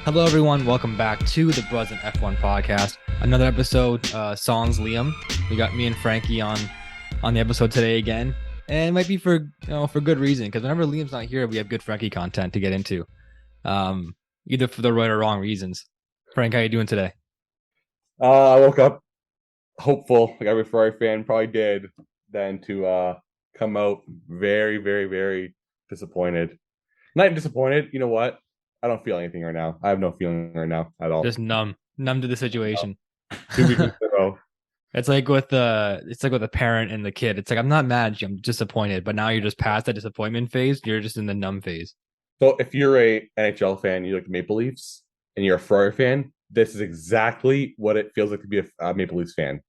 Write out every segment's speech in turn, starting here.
Hello, everyone. Welcome back to the Bros and F1 podcast. Another episode, Songs Liam. We got me and Frankie on the episode today again, and it might be for good reason because whenever Liam's not here, we have good Frankie content to get into, either for the right or wrong reasons. Frank, how you doing today? I woke up hopeful, like every Ferrari fan probably did, then to come out very, very, very disappointed. Not even disappointed. You know what? I don't feel anything right now. I have no feeling right now at all. Just numb to the No. situation. 2 weeks in a row. It's like with a parent and the kid. It's like I'm not mad at you, I'm disappointed, but now you're just past that disappointment phase. You're just in the numb phase. So if you're a NHL fan, you like the Maple Leafs, and you're a Ferrari fan, this is exactly what it feels like to be a Maple Leafs fan.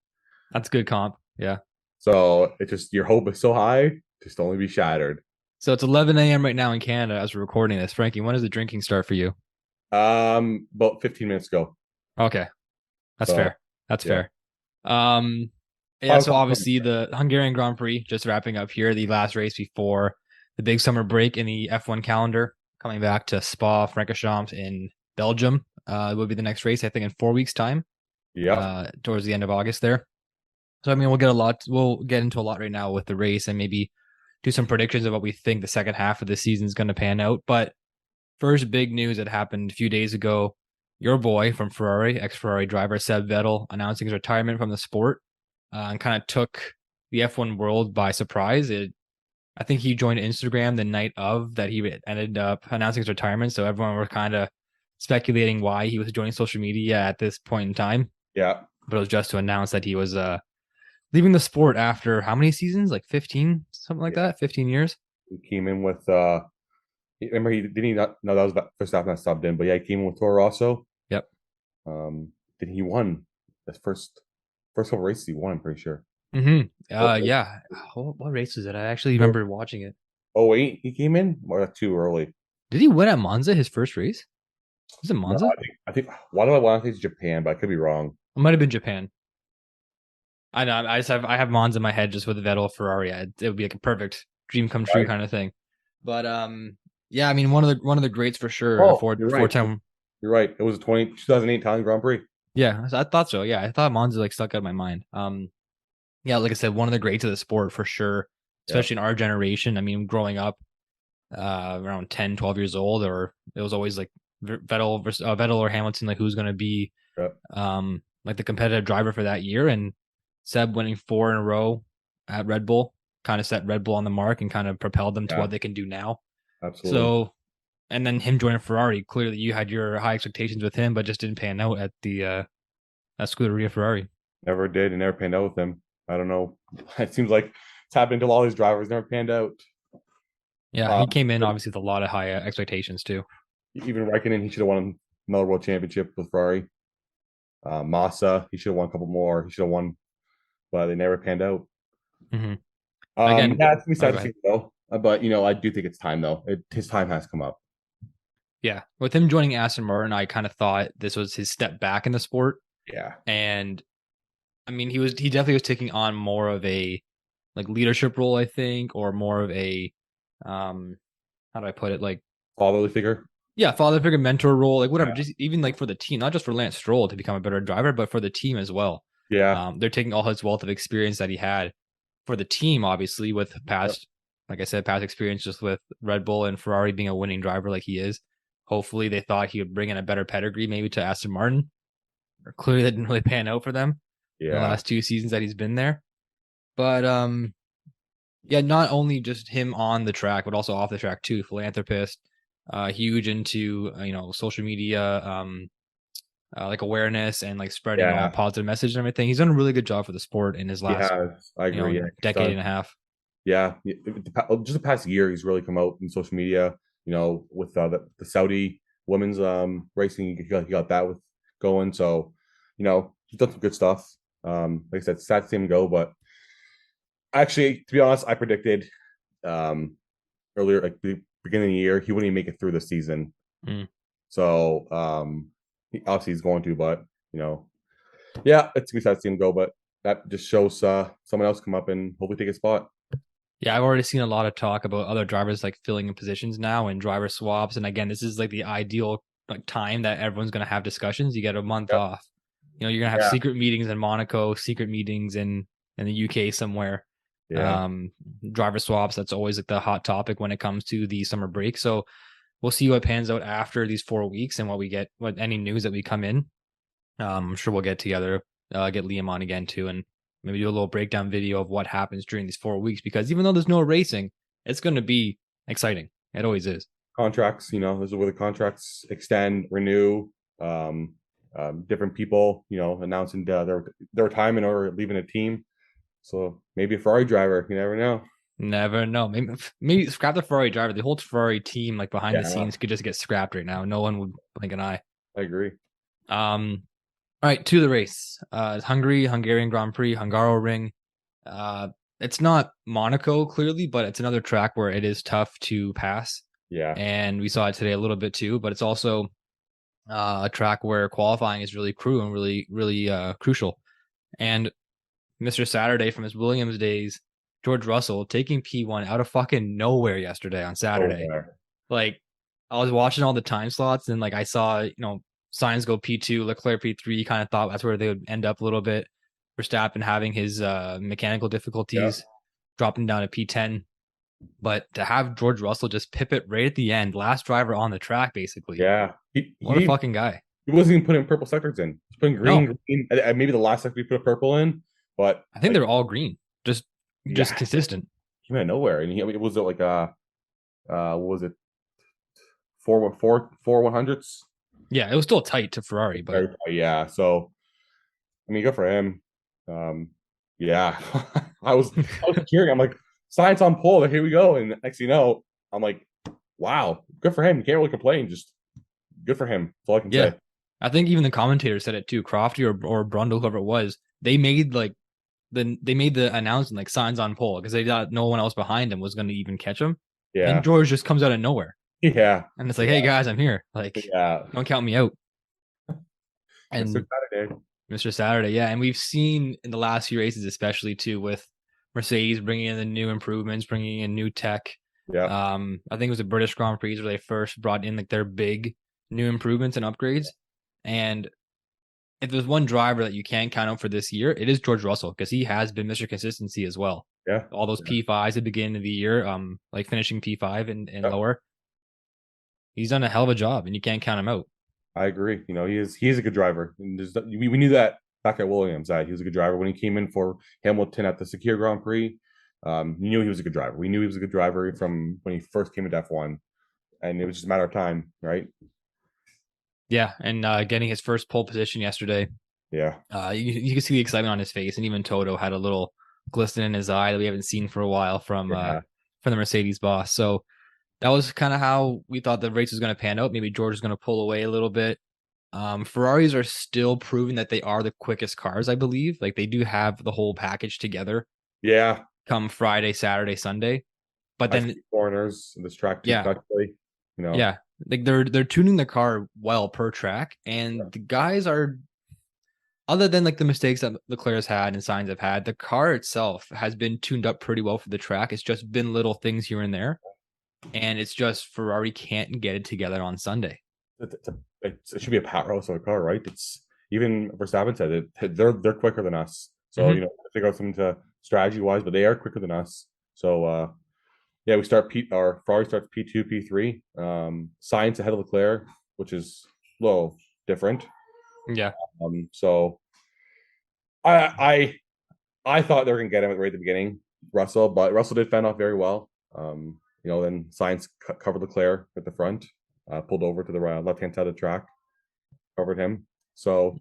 That's good comp. Yeah. So it's just your hope is so high, just to only be shattered. So it's 11 a.m. right now in Canada as we're recording this. Frankie, when does the drinking start for you? About 15 minutes ago. Okay, that's So fair. That's yeah. fair. Um, yeah. So obviously the Hungarian Grand Prix just wrapping up here, the last race before the big summer break in the F1 calendar, coming back to Spa-Francorchamps in Belgium. It will be the next race, I think, in 4 weeks' time. Yeah. Towards the end of August there. So I mean, we'll get into a lot right now with the race and maybe do some predictions of what we think the second half of the season is going to pan out. But first big news that happened a few days ago, your boy from Ferrari, ex-Ferrari driver Seb Vettel, announcing his retirement from the sport, and kind of took the F1 world by surprise. I think he joined Instagram the night of that he ended up announcing his retirement. So everyone were kind of speculating why he was joining social media at this point in time. Yeah. But it was just to announce that he was leaving the sport after how many seasons? Like 15, something like that? 15 years? He came in with remember he didn't he not no that was Verstappen that stopped in, but yeah, he came in with Toro Rosso. Yep. Then he won his first couple races he won, I'm pretty sure. Mm-hmm. Oh, Yeah. What race was it? I actually oh, remember watching it. oh wait, he came in or that's too early. Did he win at Monza his first race? Was it No, Monza? I think why do I want to think it's Japan, but I could be wrong. It might have been Japan. I know. I have Monza in my head just with Vettel Ferrari. It would be like a perfect dream come true Right. kind of thing. But yeah. I mean, one of the greats for sure. A Oh, four you're four right. time. You're right. It was a 2008 Italian Grand Prix. Yeah, I thought so. Yeah, I thought Monza like stuck out of my mind. Yeah, like I said, one of the greats of the sport for sure, Yeah. especially in our generation. I mean, growing up around 10, 12 years old, or it was always like Vettel or Hamilton, like who's going to be Yeah. like the competitive driver for that year. And Seb winning 4 in a row at Red Bull kind of set Red Bull on the mark and kind of propelled them to Yeah. what they can do now. Absolutely. So, and then him joining Ferrari, clearly you had your high expectations with him, but just didn't pan out at the at Scuderia Ferrari. Never did and never panned out with him. I don't know. It seems like it's happened to all these drivers, never panned out. Yeah, Uh, he came in obviously with a lot of high expectations too. Even Raikkonen, he should have won another world championship with Ferrari. Massa, he should have won a couple more. He should have won, but they never panned out. Mm-hmm. Again, Yeah, it's gonna be oh, sad go to see ahead. though. But I do think it's time though. His time has come up. Yeah, with him joining Aston Martin, I kind of thought this was his step back in the sport, Yeah, and I mean he definitely was taking on more of a like leadership role, I think, or more of a um how do I put it, like fatherly figure. yeah, father figure, mentor role, like whatever, Yeah, just even like for the team, not just for Lance Stroll to become a better driver, but for the team as well. yeah, They're taking all his wealth of experience that he had for the team, obviously, with yep. past, like I said, past experience just with Red Bull and Ferrari being a winning driver like he is. Hopefully, they thought he would bring in a better pedigree, maybe to Aston Martin. Or clearly, that didn't really pan out for them in the Yeah, last 2 seasons that he's been there. But yeah, not only just him on the track, but also off the track too. Philanthropist, huge into social media, like awareness and like spreading yeah. positive message and everything. He's done a really good job for the sport in his He last has. I agree. Yeah, decade and a half. yeah. Just the past year, he's really come out in social media. With the Saudi women's racing, he got that with going. So, he's done some good stuff. Like I said, sad to see him go, but actually, to be honest, I predicted um earlier, like the beginning of the year, he wouldn't even make it through the season. Mm. So, obviously he's going to, but yeah, it's gonna be sad to see him go. But that just shows someone else come up and hopefully take a spot. Yeah, I've already seen a lot of talk about other drivers like filling in positions now and driver swaps. And again, this is like the ideal like time that everyone's gonna have discussions. You get a month Yep. off. You're gonna have Yeah. secret meetings in Monaco, secret meetings in the UK somewhere. Yeah. Um, Driver swaps. That's always like the hot topic when it comes to the summer break. So we'll see what pans out after these 4 weeks and what we get, what any news that we come in. I'm sure we'll get together, get Liam on again too, and maybe do a little breakdown video of what happens during these 4 weeks. Because even though there's no racing, it's going to be exciting. It always is. Contracts, this is where the contracts extend, renew, different people, announcing their retirement or leaving a team. So maybe a Ferrari driver, you never know. Never know. Maybe scrap the Ferrari driver. The whole Ferrari team, like behind the Yeah, scenes, could just get scrapped right now. No one would blink an eye. I agree. All right, to the race. Hungarian Grand Prix, Hungaroring. Uh, it's not Monaco clearly, but it's another track where it is tough to pass. Yeah. And we saw it today a little bit too, but it's also a track where qualifying is really really crucial. And Mr. Saturday from his Williams days, George Russell taking P1 out of fucking nowhere yesterday on Saturday. Nowhere. Like I was watching all the time slots and like I saw, Sainz go P2, Leclerc P3, kind of thought that's where they would end up a little bit. Verstappen having his mechanical Yeah. difficulties, dropping down to P10. But to have George Russell just pip it right at the end, last driver on the track, basically. Yeah. What a fucking guy. He wasn't even putting purple sectors in. He's putting No, green. Maybe the last sector he put a purple in, but I think like, they're all green. Just yeah, consistent. came out of nowhere. And it was like what was it? Four 100s? Yeah, it was still tight to Ferrari, but Yeah. So good for him. Yeah. I was cheering. I'm like, science on pole. Like, here we go. And next thing you know, I'm like, wow, good for him. You can't really complain. Just good for him. That's all I can yeah. say. I think even the commentator said it too. Crofty or Brundle, whoever it was, they made the announcement like signs on pole because they thought no one else behind him was going to even catch him. And Yeah. George just comes out of nowhere. Yeah. And it's like, hey guys, I'm here. Like, Yeah. don't count me out. Mr. And Saturday. Mr. Saturday, yeah. And we've seen in the last few races, especially too, with Mercedes bringing in the new improvements, bringing in new tech. Yeah. I think it was the British Grand Prix where they first brought in like their big new improvements and upgrades. And if there's one driver that you can't count out for this year, it is George Russell because he has been Mr. Consistency as well. Yeah. All those P5s at the beginning of the year, like finishing P5 and lower. He's done a hell of a job, and you can't count him out. I agree. He is a good driver. And we knew that back at Williams that he was a good driver when he came in for Hamilton at the Secure Grand Prix. You knew he was a good driver. We knew he was a good driver from when he first came into F1, and it was just a matter of time, right? Yeah, and getting his first pole position yesterday. Yeah. You can see the excitement on his face, and even Toto had a little glisten in his eye that we haven't seen for a while from the Mercedes boss. So that was kind of how we thought the race was going to pan out. Maybe George is going to pull away a little bit. Ferraris are still proving that they are the quickest cars, I believe. Like they do have the whole package together. Yeah. Come Friday, Saturday, Sunday. But then foreigners in this track too, especially, Yeah. Like they're tuning the car well per track. And the guys are, other than like the mistakes that Leclerc's had and Sainz have had, the car itself has been tuned up pretty well for the track. It's just been little things here and there. And it's just Ferrari can't get it together on Sunday. It should be a powerhouse of a car, right? It's even Verstappen said it. They're quicker than us, so figure out something to strategy wise, but they are quicker than us. So yeah, our Ferrari starts P2, P3. Sainz ahead of Leclerc, which is a little different. Yeah. So I thought they were gonna get him right at the beginning, Russell, but Russell did fend off very well. Then Sainz covered Leclerc at the front, pulled over to the left-hand side of the track, covered him. So,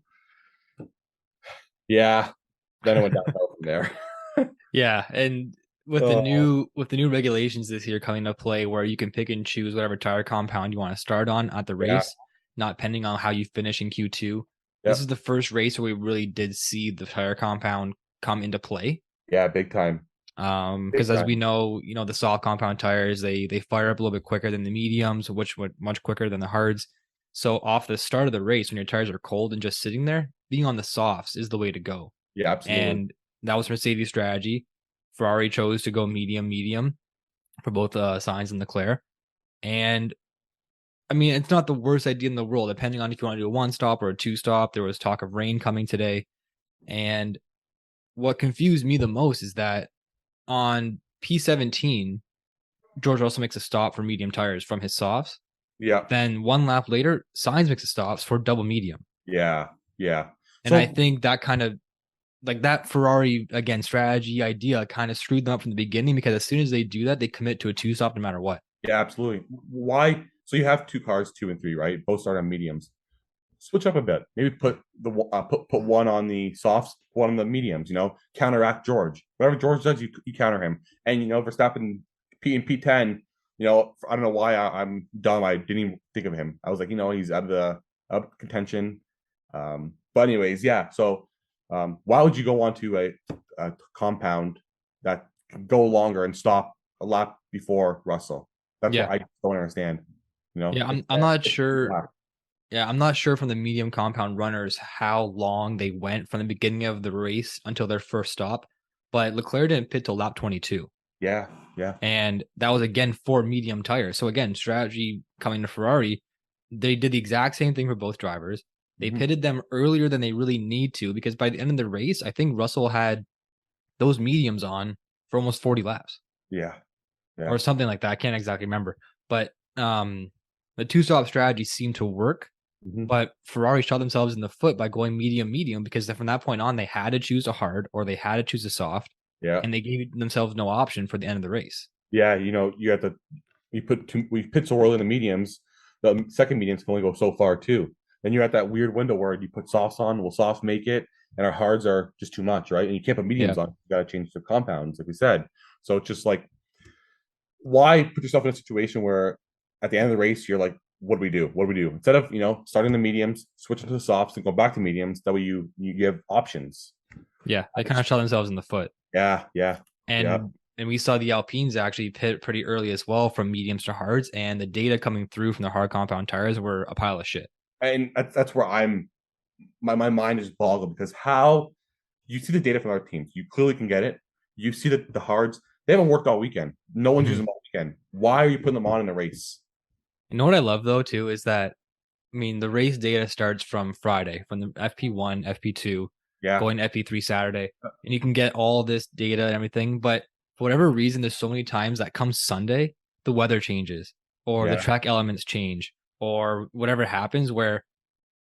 yeah, then it went downhill from there. Yeah, and with the new regulations this year coming into play, where you can pick and choose whatever tire compound you want to start on at the race, not depending on how you finish in Q2. This is the first race where we really did see the tire compound come into play. Yeah, big time. Because as we know, the soft compound tires, they fire up a little bit quicker than the mediums, which would much quicker than the hards. So off the start of the race, when your tires are cold and just sitting there, being on the softs is the way to go. Yeah, absolutely. And that was Mercedes' strategy. Ferrari chose to go medium for both Sainz and Leclerc. And I mean, it's not the worst idea in the world, depending on if you want to do a one stop or a two stop. There was talk of rain coming today. And what confused me the most is that on P17, George Russell makes a stop for medium tires from his softs. Yeah, Then one lap later, Sainz makes a stops for double medium. yeah, yeah. And I So think that kind of like that Ferrari again strategy idea kind of screwed them up from the beginning because as soon as they do that, they commit to a two stop no matter what. yeah, absolutely. Why? So you have two cars, 2 and 3, right? Both start on mediums. Switch up a bit. Maybe put one on the softs, one on the mediums. Counteract George. Whatever George does, you counter him. And Verstappen P and P10. I don't know why I'm dumb. I didn't even think of him. I was like, he's out of the contention. But anyways, yeah. So why would you go onto a compound that can go longer and stop a lap before Russell? That's what Yeah. I don't understand. Yeah, I'm not sure. Yeah, I'm not sure from the medium compound runners how long they went from the beginning of the race until their first stop, but Leclerc didn't pit till lap 22. Yeah, yeah. And that was again for medium tires. So again, strategy coming to Ferrari, they did the exact same thing for both drivers. They Mhm. pitted them earlier than they really need to because by the end of the race, I think Russell had those mediums on for almost 40 laps Yeah, or yeah. something like that. I can't exactly remember. But the two stop strategy seemed to work. Mhm. But Ferrari shot themselves in the foot by going medium, medium, because then from that point on, they had to choose a hard or they had to choose a soft, Yeah. and they gave themselves no option for the end of the race. Yeah, you have to we pit so early in the mediums, the second mediums can only go so far too. Then you're at that weird window where you put softs on, will softs make it, and our hards are just too much, right? And you can't put Yeah. mediums on. You gotta change the compounds, like we said. So it's just like why put yourself in a situation where at the end of the race you're like, what do we do? What do we do? Instead of starting the mediums, switching to the softs and go back to mediums, that way you have options. Yeah. They kind It's, of shot themselves in the foot. yeah, yeah, yeah. And we saw the Alpines actually pit pretty early as well from mediums to hards, and the data coming through from the hard compound tires were a pile of shit. And that's where my mind is boggled because how you see the data from our teams, you clearly can get it. You see that the hards, they haven't worked all weekend. No one's Mhm. using them all weekend. Why are you putting them on in a race? You know what I love though too is that I mean the race data starts from Friday, from the FP1, FP2, Yeah, going to FP3 Saturday, and you can get all this data and everything. But for whatever reason, there's so many times that comes Sunday, the weather changes, or the yeah, track elements change, or whatever happens. Where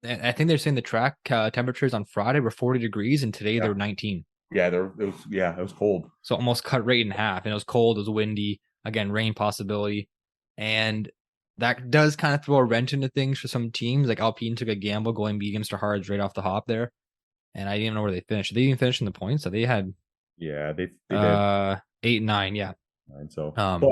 I think they're saying the track temperatures on Friday were 40 degrees, and today yeah, they're 19. yeah. It was cold. So almost cut right in half. And it was cold, it was windy, again, rain possibility. And that does kind of throw a wrench into things for some teams. Like Alpine took a gamble going mediums to hards right off the hop there. And I didn't even know where they finished. They didn't finish in the points. So they had Yeah, they did. 8, 9, yeah. And so, Um, but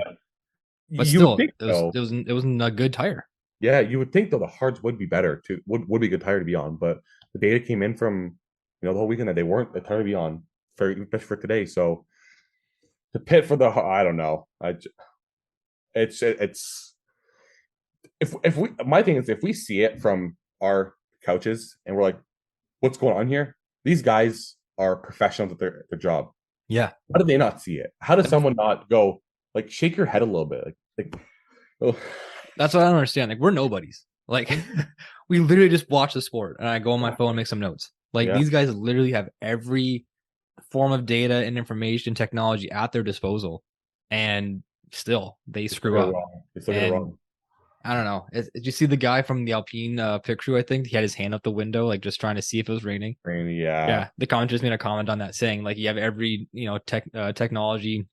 but you would still, think though, it wasn't a good tire. yeah, you would think though the hards would be better to would be a good tire to be on, but the data came in from the whole weekend that they weren't the tire to be on for especially for today. So the pit for the I don't know. It's if we my thing is if we see it from our couches and we're like, what's going on here? These guys are professionals at their job. Yeah. How do they not see it? How does someone not go like shake your head a little bit? Like oh. That's what I don't understand. Like, we're nobodies. Like, we literally just watch the sport and I go on my phone and make some notes. Like, Yeah, these guys literally have every form of data and information technology at their disposal. And still, they they still screw get it up. wrong. They still get it And wrong. I don't know. Did you see the guy from the Alpine pit crew? I think he had his hand up the window, like just trying to see if it was raining. And yeah, Yeah. The commentators made a comment on that saying, like, you have every, technology,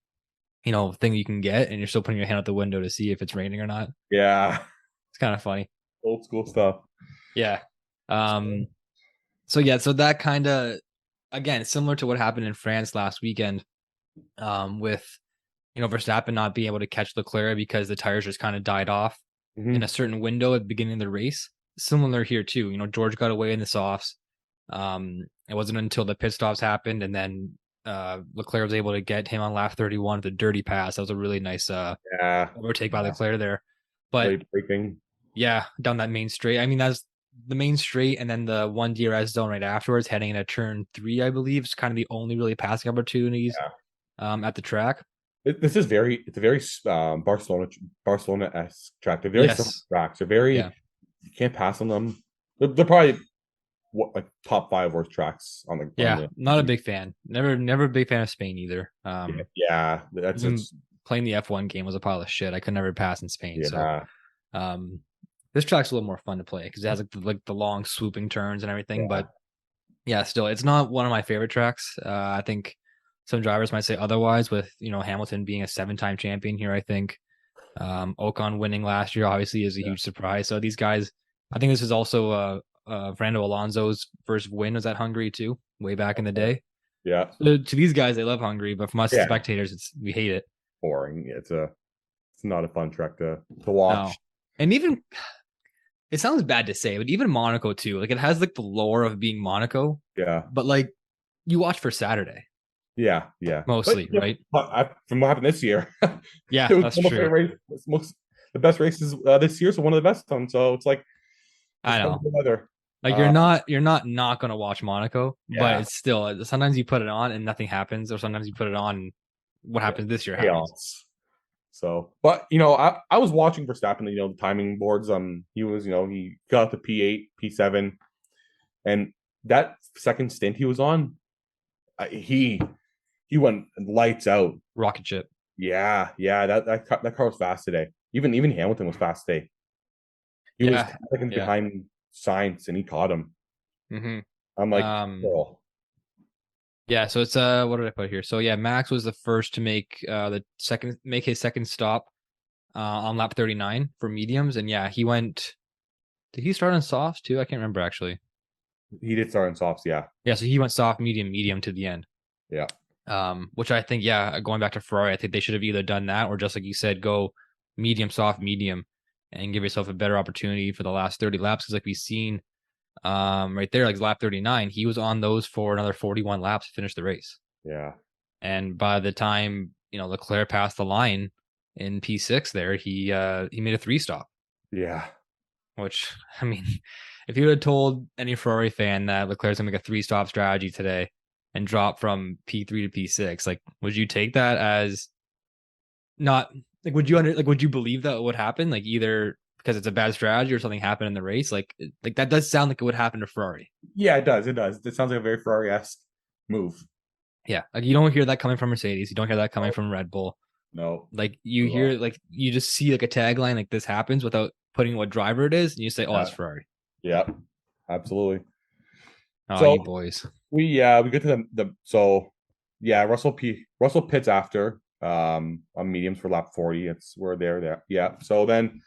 thing you can get, and you're still putting your hand out the window to see if it's raining or not. yeah, It's kind of funny. old school stuff. Yeah. Um, so yeah, so that kind of again similar to what happened in France last weekend, with Verstappen not being able to catch Leclerc because the tires just kind of died off in a Hmm. certain window at the beginning of the race. Similar here too. George got away in the softs. It wasn't until the pit stops happened and then Leclerc was able to get him on lap 31 with a dirty pass. That was a really nice Yeah, overtake by yeah. Leclerc there. But Late breaking. yeah, down that main straight. I mean, that's the main straight, and then the one DRS zone right afterwards, heading into turn 3, I believe, is kind of the only really passing opportunities Yeah, at the track. It's a very Barcelona-esque track. They're very simple Yes. tracks. They're very Yeah. you can't pass on them. They're probably what like top five worst tracks on Yeah. the Not a big fan. Never a big fan of Spain either. yeah. That's Even it's playing the F1 game was a pile of shit. I could never pass in Spain. So yeah um this track's a little more fun to play because it has like the long swooping turns and everything. yeah But yeah, still, it's not one of my favorite tracks. I think some drivers might say otherwise. With Hamilton being a seven-time champion here, I think Ocon winning last year obviously is a yeah huge surprise. So these guys, I think this is also Fernando Alonso's first win was at Hungary too, way back in the day. yeah So to these guys, they love Hungary, but from us yeah. spectators, we hate it. Boring. It's not a fun track to No, watch. and even it sounds bad to say, but even Monaco too, like it has like the lore of being Monaco, Yeah but like you watch for Saturday yeah. But mostly, right? from what happened this year, Yeah, it was that's one of my true. favorite races. It's most the best races this year, so one of the best ones. So it's like I depends on know. the weather. Like Uh, you're not gonna watch Monaco, but yeah, it's still sometimes you put it on and nothing happens, or sometimes you put it on and what yeah, happens this year happens. chaos. So, but I was watching Verstappen, the timing boards. He was, he got the P8, P7, and that second stint he was on, he went lights out. Rocket ship. Yeah. That car was fast today. Even Hamilton was fast today. He was Yeah, 10 seconds yeah. behind Sainz, and he caught him. hmm I'm like, Um, oh, yeah. So it's what did I put here? So yeah, Max was the first to make his second stop on lap 39 for mediums, and yeah, he went. Did he start on softs too? I can't remember actually. he did start in softs. Yeah, Yeah, so he went soft, medium, medium to the end. yeah, Which I think, yeah, going back to Ferrari, I think they should have either done that or just like you said, go medium, soft, medium, and give yourself a better opportunity for the last 30 laps. Because like we've seen, right there, like lap 39, he was on those for another 41 laps to finish the race. yeah, And by the time Leclerc passed the line in P6, there he made a three stop. yeah, Which I mean, if you had told any Ferrari fan that Leclerc's gonna make a three stop strategy today and drop from P3 to P6, like, would you take that as not like would you believe that would happen? Like either because it's a bad strategy or something happened in the race? Like that does sound like it would happen to Ferrari. yeah. It does. It does. It sounds like a very Ferrari-esque move. Yeah, like you don't hear that coming from Mercedes, you don't hear that coming No, from Red Bull. no, Like you not at all. hear like you just see like a tagline like this happens without putting what driver it is, and you say, "Oh, Yeah, that's Ferrari." yeah, absolutely. Oh, So you boys. we get to the so yeah, Russell pits after on mediums for lap 40. It's we're there. Yeah. So then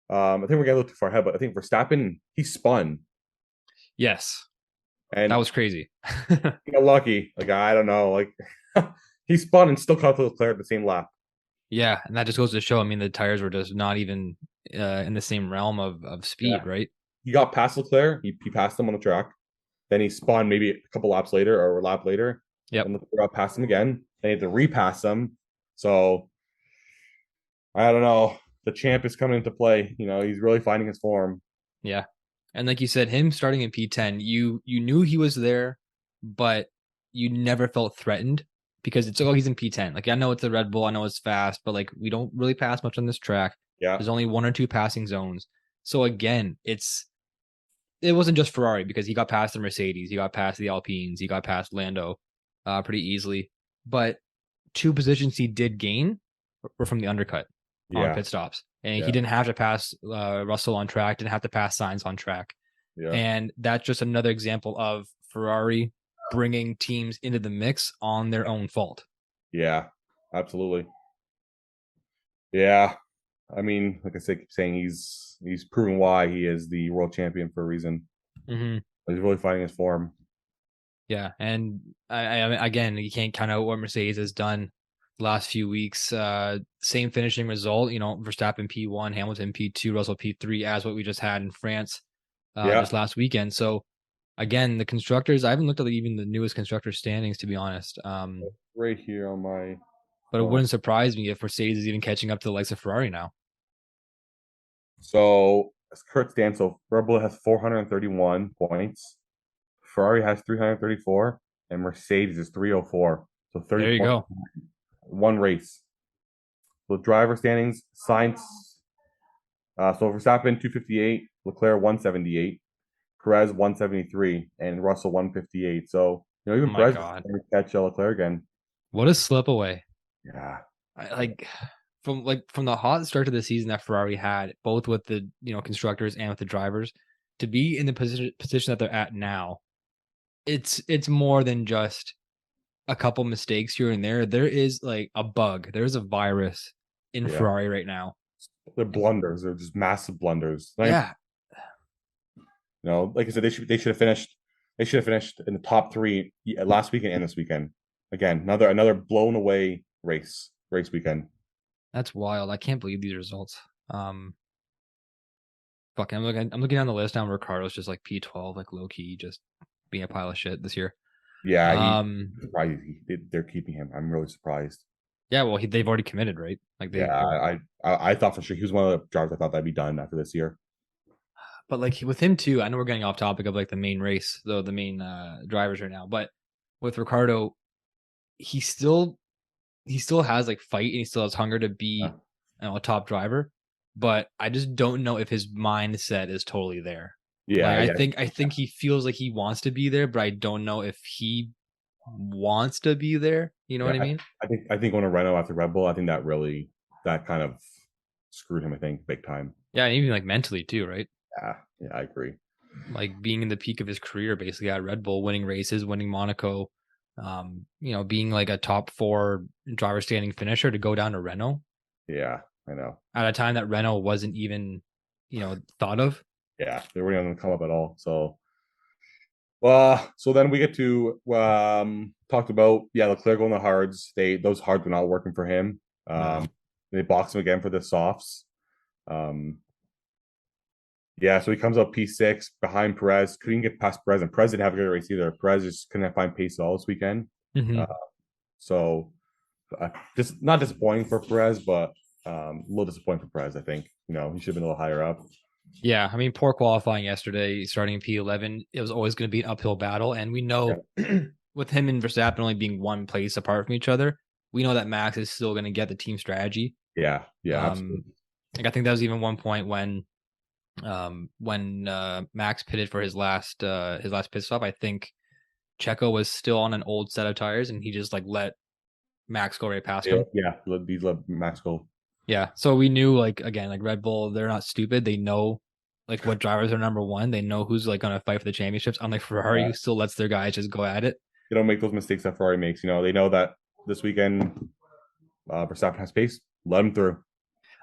I think we're getting a little too far ahead, but I think Verstappen he spun Yes, that and was crazy. he got lucky. Like I don't know, like he spun and still caught Leclerc at the same lap. Yeah, and that just goes to show. I mean, the tires were just not even in the same realm of Yeah. speed, right? He got past Leclerc. He passed him on the track. Then he spun maybe a couple laps later or a lap later. Yep. And Leclerc got past him again. Then he had to repass him. So I don't know. The champ is coming into play. He's really finding his form. Yeah. And like you said, him starting in P10, you knew he was there, but you never felt threatened because it's he's in P10. Like I know it's a Red Bull, I know it's fast, but like we don't really pass much on this track. Yeah. There's only one or two passing zones. So again, it wasn't just Ferrari because he got past the Mercedes, he got past the Alpines, he got past Lando pretty easily. But two positions he did gain were from the undercut on Yeah. pit stops. And he Yeah. didn't have to pass Russell on track, didn't have to pass Sainz on track. Yeah. And that's just another example of Ferrari bringing teams into the mix on their own fault. Yeah. Absolutely. Yeah. I mean, like I said, keep saying he's proven why he is the world champion for a reason. Mm-hmm. He's really finding his form. Yeah, and again, you can't count out what Mercedes has done the last few weeks. Same finishing result, Verstappen P1, Hamilton P2, Russell P3, as what we just had in France Yeah. this last weekend. So again, the constructors, I haven't looked at even the newest constructor standings to be honest. Right here on my But it phone. wouldn't surprise me if Mercedes is even catching up to the likes of Ferrari now. So as Kurt stands, so Red Bull has 431 points. Ferrari has 334, and Mercedes is 304. So 30 There you points, go. one race. The driver standings, Sainz. So Verstappen 258, Leclerc 178, Perez 173, and Russell 158. So Oh even my Perez is god, going to catch Leclerc again. what a slip away! Yeah, From the hot start to the season that Ferrari had, both with the constructors and with the drivers, to be in the position that they're at now, it's more than just a couple mistakes here and there. There is like a bug. There's a virus in yeah. Ferrari right now. They're blunders. They're just massive blunders. Yeah, Like I said, they should have finished. They should have finished in the top three last weekend and this weekend. Again, another blown away race weekend. that's wild. I can't believe these results. Um, I'm looking down the list now. Ricardo's just like P12, like low key, just being a pile of shit this year. Yeah, Um, surprised they're keeping him. I'm really surprised. yeah, well, they've already committed, right? Like Yeah, I thought for sure he was one of the drivers I thought that'd be done after this year. but like with him too, I know we're getting off topic of like the main race, though the main drivers right now. But with Ricardo, he still he still has like fight and he still has hunger to Yeah, be a top driver. But I just don't know if his mindset is totally there. Like yeah, I yeah. think I think he feels like he wants to be there, but I don't know if he wants to be there. You know Yeah, what I mean? I think going to Renault after Red Bull, I think that kind of screwed him. I think big time. Yeah, and even like mentally too, right? Yeah, I agree. Like being in the peak of his career, basically at Red Bull, winning races, winning Monaco, being like a top four driver standing finisher to go down to Renault Yeah, I know. at a time that Renault wasn't even, thought of. Yeah, they weren't going to come up at all. So then we get to talked about Leclerc going the hards. Those hards were not working for him. No. They boxed him again for the softs. Um, yeah, so he comes up P6 behind Perez. Couldn't get past Perez, and Perez didn't have a good race either. Perez just couldn't find pace at all this weekend. Hmm. Uh, so just not disappointing for Perez, but a little disappointing for Perez. I think he should have been a little higher up. Yeah, I mean, poor qualifying yesterday, starting in P11. It was always going to be an uphill battle, and we Yeah, know with him and Verstappen only being one place apart from each other, we know that Max is still going to get the team strategy. yeah, Um, absolutely. like I think that was even one point when Max pitted for his last pit stop. I think Checo was still on an old set of tires, and he just like let Max go right past him. Yeah, these let Max go. Yeah, so we knew like again like Red Bull, they're not stupid. They know like what drivers are number one. They know who's like going to fight for the championships. Unlike Ferrari, Yeah. who still lets their guys just go at it. They don't make those mistakes that Ferrari makes. They know that this weekend Verstappen has pace. Let him through.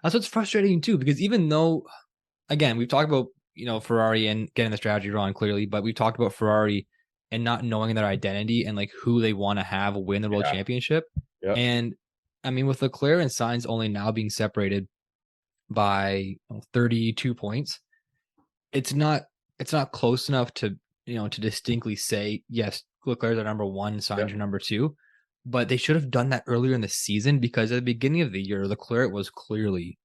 That's what's frustrating too, because even though again we've talked about Ferrari and getting the strategy wrong clearly, but we've talked about Ferrari and not knowing their identity and like who they want to have win the world Yeah, championship. yeah, And I mean, with Leclerc and Sainz only now being separated by 32 points, it's not close enough to to distinctly say yes, Leclerc's our number one, yeah. Sainz your number two. But they should have done that earlier in the season because at the beginning of the year, Leclerc was clearly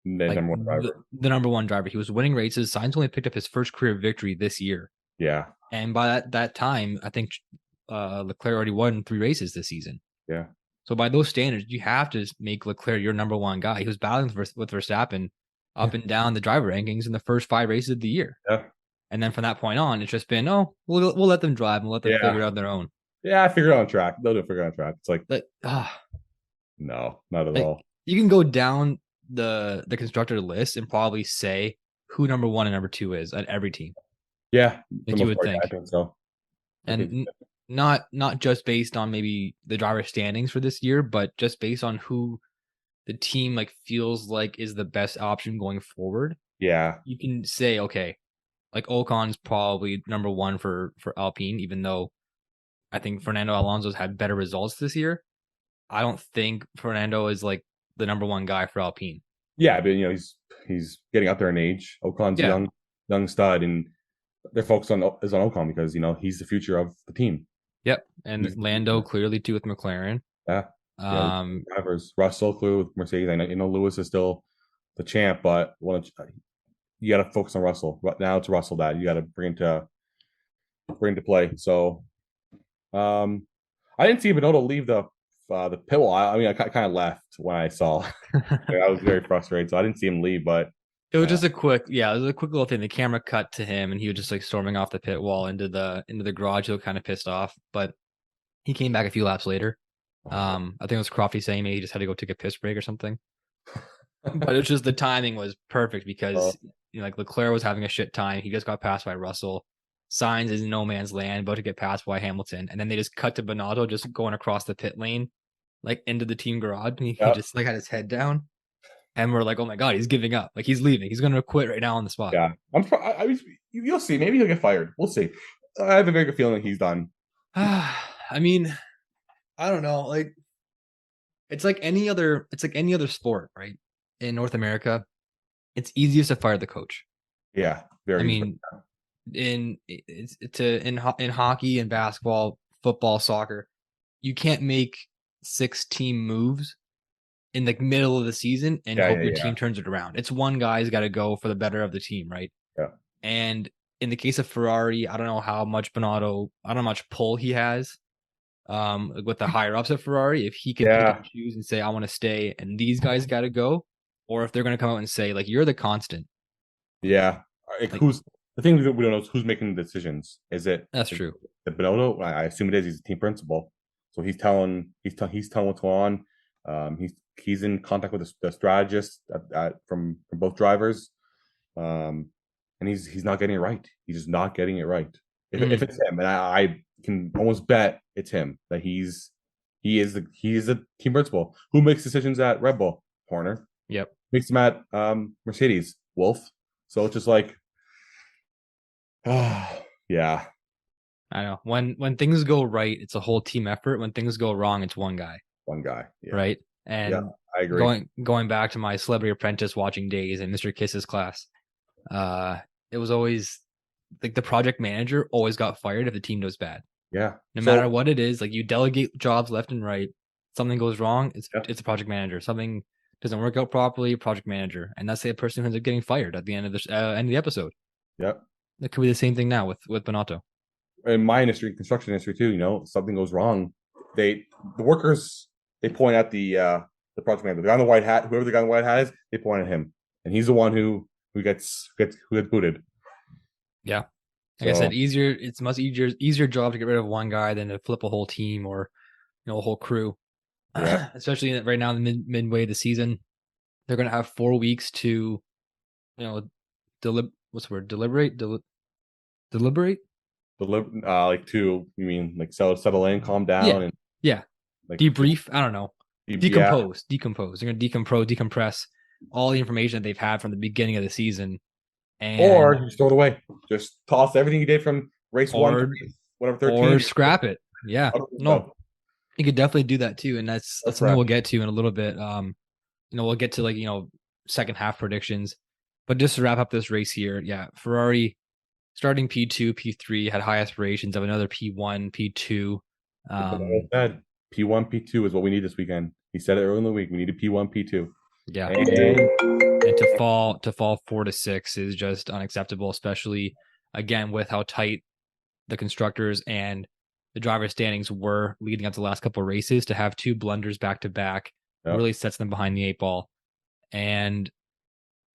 The like number one the, driver. the number one driver. He was winning races. Sainz only picked up his first career victory this year. Yeah, And by that time, I think Leclerc already won 3 races this season. yeah, So by those standards, you have to make Leclerc your number one guy. He was battling with Verstappen up and down the driver rankings in the first 5 races of the year. yeah, And then from that point on, it's just been, oh, we'll let them drive and let them figure yeah, it out on their own. yeah. I figured it on track. They'll do it figure it on track. It's no, not at Like all. you can go down the constructor list and probably say who number one and number two is at every team. Yeah, the Like you most would part, I think. think so. I think And not just based on maybe the driver standings for this year, but just based on who the team like feels like is the best option going forward. yeah, You can say, okay, like Ocon's probably number one for Alpine, even though I think Fernando Alonso's had better results this year. I don't think Fernando is like the number one guy for Alpine. yeah. But he's getting up there in age. Ocon's a Yeah. young stud, and their focus is on Ocon because he's the future of the team. Yep. And He's Lando clearly too with McLaren. yeah, Um, drivers. Russell clear with Mercedes. I know Lewis is still the champ, but you got to focus on Russell. Right now, it's Russell that you got to bring to play. So, I didn't see Binotto leave the the pit wall. I mean, I kind of left when I saw. I was very frustrated, so I didn't see him leave. But It was just a quick, yeah, it was a quick little thing. The camera cut to him, and he was just like storming off the pit wall into the garage. He looked kind of pissed off, but he came back a few laps later. I think it was Crofty saying maybe he just had to go take a piss break or something. But it's just the timing was perfect because like Leclerc was having a shit time. He just got passed by Russell. Sainz is in no man's land, about to get passed by Hamilton, and then they just cut to Binotto just going across the pit lane, like into the team garage. And he just like had his head down, and we're like, oh my god, he's giving up. Like he's leaving. He's gonna quit right now on the spot. yeah, you'll see. Maybe he'll get fired. We'll see. I have a very good feeling he's done. I mean, I don't know. Like it's like any other. It's like any other sport, right? In North America, it's easiest to fire the coach. Yeah, very. I mean, in hockey and basketball, football, soccer, you can't make 6-team moves in the middle of the season and hope your team turns it around. It's one guy's got to go for the better of the team, right? Yeah. And in the case of Ferrari, I don't know how much Binotto, I don't know how much pull he has with the higher ups at Ferrari. If he can pick and choose and say, I want to stay and these guys got to go, or if they're going to come out and say, like, you're the constant. Yeah. Like, who's the thing that we don't know is who's making the decisions. Is it that's true? The Binotto? I assume it is. He's a team principal, so he's telling what's going on. He's in contact with the strategist from both drivers, and he's not getting it right. He's just not getting it right. If it's him, and I can almost bet it's him that he is the team principal. Who makes decisions at Red Bull? Horner. Yep. Makes them at Mercedes. Wolf. So it's just like, yeah. I know. When things go right, it's a whole team effort. When things go wrong, it's one guy. One guy. Yeah. Right. And I agree. Going back to my Celebrity Apprentice watching days in Mr. Kiss's class, it was always like the project manager always got fired if the team does bad. Yeah. No matter what it is, like you delegate jobs left and right. Something goes wrong, it's a project manager. Something doesn't work out properly, project manager, and that's the person who ends up getting fired at the end of the end of the episode. Yep. That could be the same thing now with Binotto. In my industry, construction industry too, something goes wrong. The workers, they point at the project manager. The guy in the white hat, whoever the guy in the white hat is, they point at him. And he's the one who gets booted. Yeah. Like I said, it's much easier job to get rid of one guy than to flip a whole team or a whole crew. Yeah. Especially right now in the midway of the season. They're gonna have 4 weeks to deliberate? Like to, you mean like settle in, calm down, and like debrief. I don't know. Decompose. They're gonna decompress all the information that they've had from the beginning of the season, or just throw it away. Just toss everything you did from race 1 to whatever 13, or scrap it. Yeah, no, you could definitely do that too, and that's something we'll get to in a little bit. We'll get to second half predictions, but just to wrap up this race here, Ferrari starting P2, P3 had high aspirations of another P1, P2. Said P1, P2 is what we need this weekend. He said it early in the week. We need a P1, P2. Yeah, and to fall 4 to 6 is just unacceptable, especially again with how tight the constructors and the driver standings were leading up to the last couple of races. To have 2 blunders back to back really sets them behind the 8 ball. And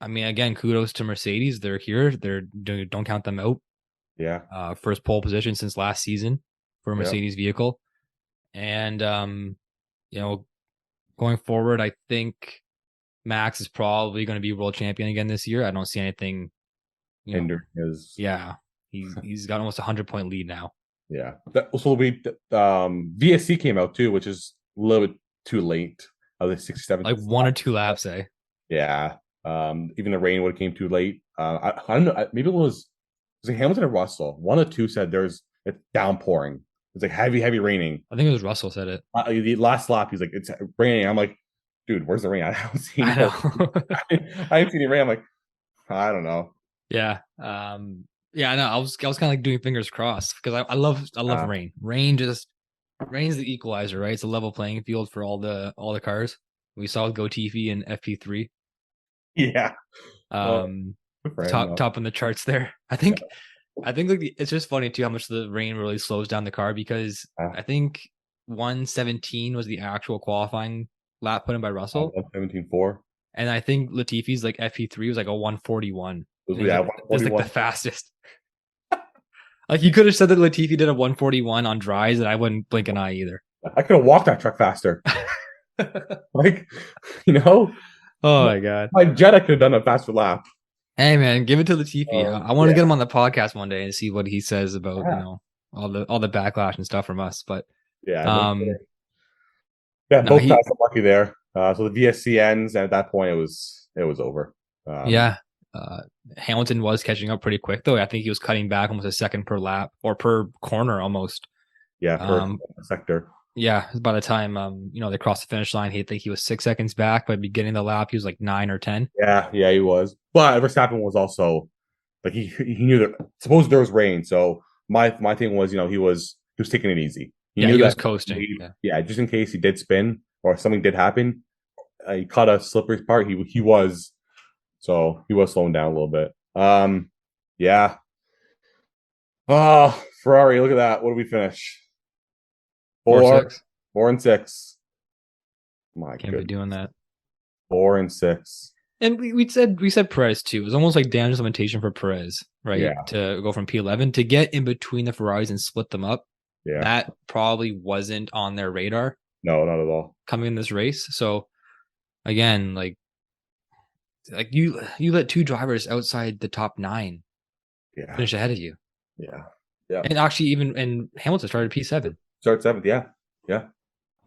I mean, again, kudos to Mercedes. They're here. Don't count them out. Yeah. First pole position since last season for a Mercedes vehicle. And going forward, I think Max is probably going to be world champion again this year. I don't see anything hinder his. Yeah, he's got almost 100-point lead now. Yeah. VSC came out too, which is a little bit too late. The 67, like 1 or 2 laps, Yeah. Even the rain would have came too late. I don't know. Maybe it was like Hamilton and Russell. 1 or 2 said it's downpouring. It's like heavy raining. I think it was Russell said it. The last lap, he's like, it's raining. I'm like, dude, where's the rain? I don't see. I haven't seen any rain. I'm like, I don't know. Yeah. I know. I was kind of like doing fingers crossed because I love rain. Rain's the equalizer, right? It's a level playing field for all the cars. We saw with Gotifi and FP3. Yeah. Top on the charts there. I think like it's just funny too how much the rain really slows down the car because I think 1:17 was the actual qualifying lap put in by Russell. 17.4. And I think Latifi's like FP3 was like a 1:41. It was, It yeah, was like 141. the fastest. Like you could have said that Latifi did a 1:41 on dries, and I wouldn't blink an eye either. I could have walked that truck faster. Like, Oh my god. my jet, I could have done a faster lap. Hey man, give it to Latifi. I want to Yeah. get him on the podcast one day and see what he says about Yeah. all the backlash and stuff from us. But Yeah. No, Both guys are lucky there. So the VSC ends, and at that point, it was over. Yeah. Hamilton was catching up pretty quick though. I think he was cutting back almost a second per lap or per corner almost. Yeah, per sector. Yeah, by the time they crossed the finish line, I think he was 6 seconds back. By beginning of the lap, he was like 9 or 10. Yeah, he was. But Verstappen was also like he knew that. Suppose there was rain, so my thing was he was taking it easy. He knew he was coasting. Yeah, just in case he did spin or something did happen, he caught a slippery part. He was slowing down a little bit. Yeah. Oh, Ferrari, look at that. What did we finish? 4 and 6. My Can't be doing that. 4 and 6. And we said Perez too. It was almost like damage limitation for Perez, right? Yeah. To go from P11 to get in between the Ferraris and split them up. Yeah. That probably wasn't on their radar. No, not at all. Coming in this race. So again, like you let 2 drivers outside the top 9 finish ahead of you. Yeah. Yeah. And actually and Hamilton started P7. Started 7th, yeah.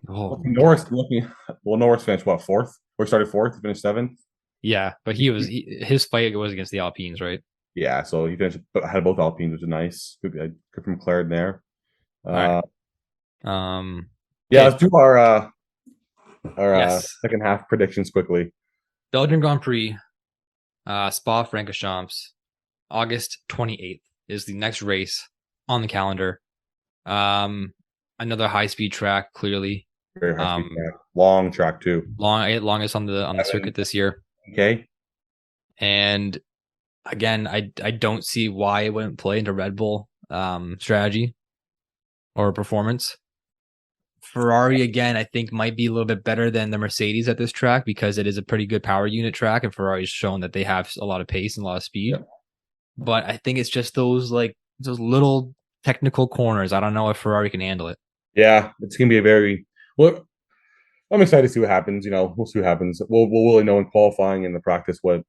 Oh, Norris finished what, 4th? Or started 4th, he finished 7th. Yeah, but his fight was against the Alpines, right? Yeah, so he finished had both Alpines, which is nice. Good from McLaren there. Right. Yeah, let's do our yes. Second half predictions quickly. Belgian Grand Prix, Spa-Francorchamps, August 28th is the next race on the calendar. Another high-speed track, clearly. Very high-speed track. Long track too. Longest on the circuit this year. Okay. And again, I don't see why it wouldn't play into Red Bull strategy or performance. Ferrari, again, I think might be a little bit better than the Mercedes at this track because it is a pretty good power unit track, and Ferrari's shown that they have a lot of pace and a lot of speed. Yeah. But I think it's just those little technical corners. I don't know if Ferrari can handle it. Yeah, it's gonna be a very well. I'm excited to see what happens. We'll see what happens. We'll really know in qualifying and the practice what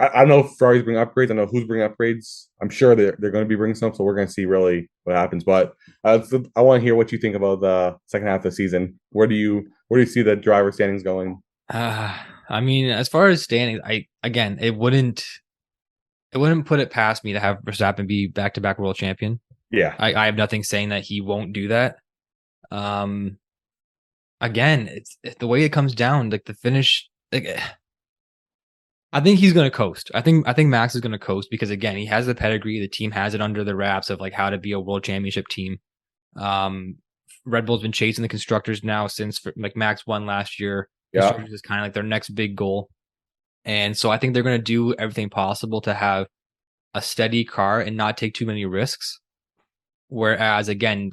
I don't know if Ferrari's bringing upgrades. I don't know who's bringing upgrades. I'm sure they're going to be bringing some, so we're going to see really what happens. But I want to hear what you think about the second half of the season. Where do you see the driver standings going? I mean, as far as standings, it wouldn't put it past me to have Verstappen be back-to-back world champion. Yeah, I have nothing saying that he won't do that. Again, it's the way it comes down, like the finish. I think he's going to coast. I think Max is going to coast because again, he has the pedigree. The team has it under the wraps of like how to be a world championship team. Red Bull's been chasing the constructors now since like Max won last year. Yeah, constructors is kind of like their next big goal, and so I think they're going to do everything possible to have a steady car and not take too many risks. Whereas again,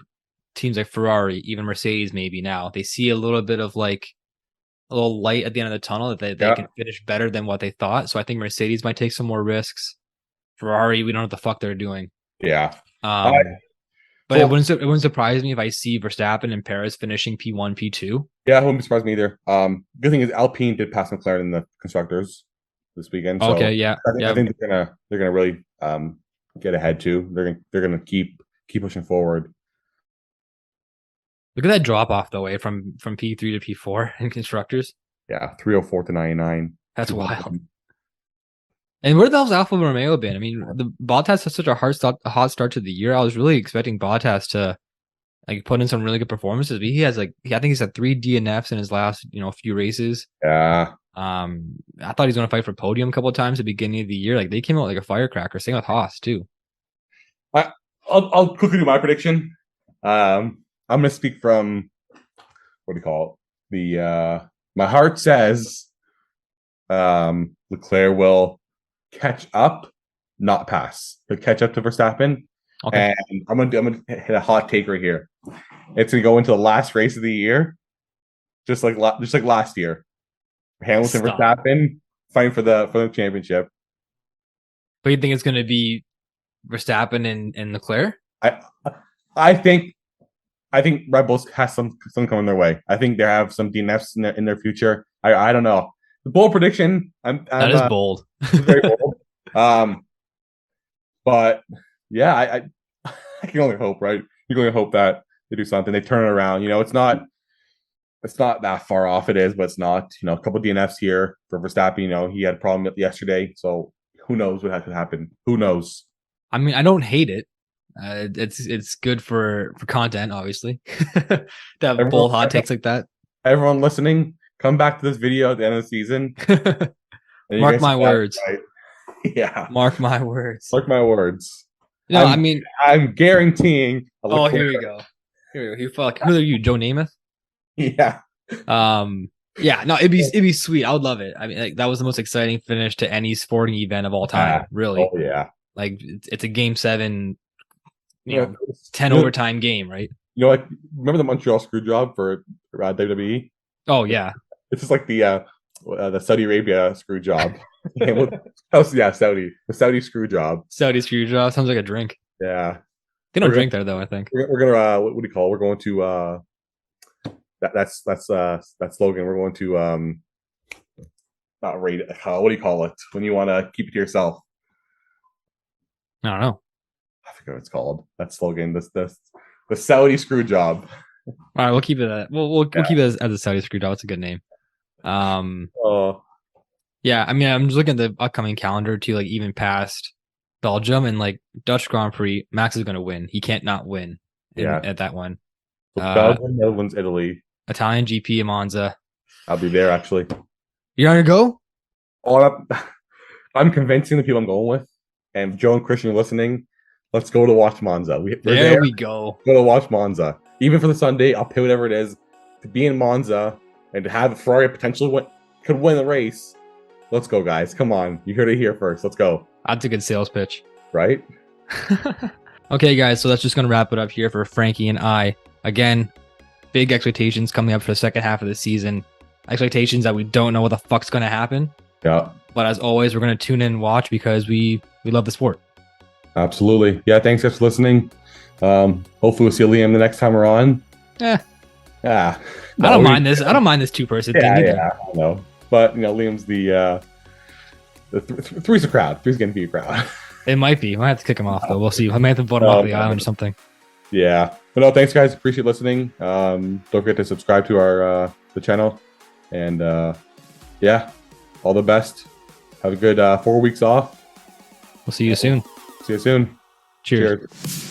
teams like Ferrari, even Mercedes, maybe now they see a little bit of like a little light at the end of the tunnel that they can finish better than what they thought. So I think Mercedes might take some more risks. Ferrari, we don't know what the fuck they're doing. Yeah. But it wouldn't surprise me if I see Verstappen and Perez finishing P1, P2. Yeah, it wouldn't surprise me either. Good thing is Alpine did pass McLaren in the constructors this weekend. So okay, yeah. I think they're gonna really get ahead too. They're gonna keep pushing forward. Look at that drop off though, from P3 to P4 in constructors. Yeah, 304 to 99. That's wild. And where the hell's Alfa Romeo been? I mean, the Bottas has such a hot start to the year. I was really expecting Bottas to like put in some really good performances. But he has I think he's had 3 DNFs in his last few races. Yeah. I thought he was going to fight for podium a couple of times at the beginning of the year. Like they came out like a firecracker. Same with Haas too. I'll quickly do my prediction. I'm going to speak from what do you call it? My heart says Leclerc will catch up, not pass. He'll catch up to Verstappen. Okay. And I'm gonna hit a hot take right here. it's gonna go into the last race of the year, just like last year. Hamilton Stop. Verstappen fighting for the championship. But you think it's going to be Verstappen and Leclerc? I think Red Bulls has some coming their way. I think they have some DNFs in their future. I don't know. The bold prediction. That is bold. Very bold. But yeah, I can only hope, right? You can only hope that they do something. They turn it around. It's not that far off. It is, but it's not. A couple of DNFs here for Verstappen. He had a problem yesterday, so who knows what could happen? Who knows? I mean, I don't hate it. It's good for content, obviously. To have bold hot takes like that. Everyone listening, come back to this video at the end of the season. Mark my words. Right. Yeah. Mark my words. Mark my words. No, I'm guaranteeing. Oh, here we go. Who are you, Joe Namath? Yeah. Yeah. No, it'd be sweet. I would love it. I mean, like, that was the most exciting finish to any sporting event of all time. Really. Oh yeah. Like, it's a Game 7, 10 overtime game, right? Remember the Montreal screw job for WWE? Oh yeah. It's just like the Saudi Arabia screw job. Saudi. The Saudi screw job. Saudi screw job sounds like a drink. Yeah. They don't drink there though, I think. We're gonna what do you call it? We're going to that's that slogan. We're going to not rate it. What do you call it when you want to keep it to yourself? I don't know. I forget what it's called. That slogan. The Saudi screw job. All right, we'll keep it at we'll keep it as a Saudi screw job. It's a good name. Yeah, I mean, I'm just looking at the upcoming calendar too, like even past Belgium and like Dutch Grand Prix. Max is going to win. He can't not win at that one. So Belgium, Netherlands, Italy. Italian GP in Monza. I'll be there actually. You're going to go? I'm convincing the people I'm going with. And Joe and Christian are listening. Let's go to watch Monza. There we go. Go to watch Monza. Even for the Sunday, I'll pay whatever it is to be in Monza and to have Ferrari potentially could win the race. Let's go, guys. Come on. You heard it here first. Let's go. That's a good sales pitch. Right? Okay, guys. So that's just going to wrap it up here for Frankie and I. Again, big expectations coming up for the second half of the season. Expectations that we don't know what the fuck's going to happen. Yeah. But as always, we're going to tune in and watch because we love the sport. Absolutely. Yeah, thanks guys for listening. Hopefully we'll see Liam the next time we're on. Yeah. Yeah. I don't mind this. I don't mind this 2-person thing either. Yeah, I know. But Liam's the three's a crowd. Three's gonna be a crowd. It might be. I might have to kick him off though. We'll see. I might have to vote him off the island or something. Yeah. But no, thanks guys. Appreciate listening. Don't forget to subscribe to our the channel. And yeah, all the best. Have a good 4 weeks off. We'll see you soon. See you soon. Cheers.